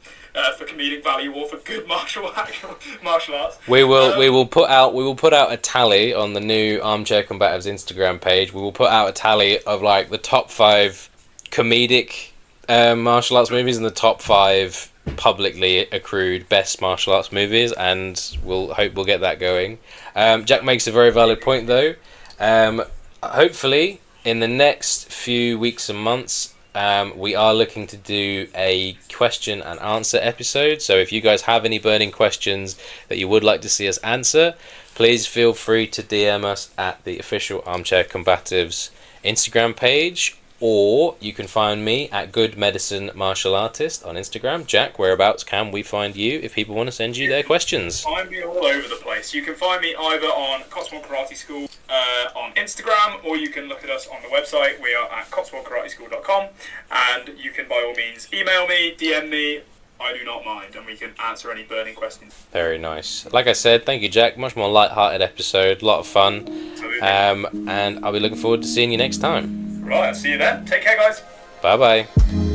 for comedic value or for good martial arts. We will put out a tally on the new Armchair Combatives Instagram page. We will put out a tally of like the top 5 comedic martial arts movies and the top 5 publicly accrued best martial arts movies, and we'll get that going. Jack makes a very valid point though. Hopefully in the next few weeks and months, we are looking to do a question and answer episode. So if you guys have any burning questions that you would like to see us answer, please feel free to DM us at the official Armchair Combatives Instagram page, or you can find me at Good Medicine Martial Artist on Instagram. Jack, whereabouts can we find you if people want to send you their questions? Find me all over the place. You can find me either on Cotswold Karate School on Instagram, or you can look at us on the website. We are at cotswoldkarateschool.com, and you can by all means email me, DM me. I do not mind, and we can answer any burning questions. Very nice. Like I said, thank you, Jack. Much more light-hearted episode, a lot of fun. Absolutely. And I'll be looking forward to seeing you next time. Right, I'll see you then. Take care, guys. Bye-bye.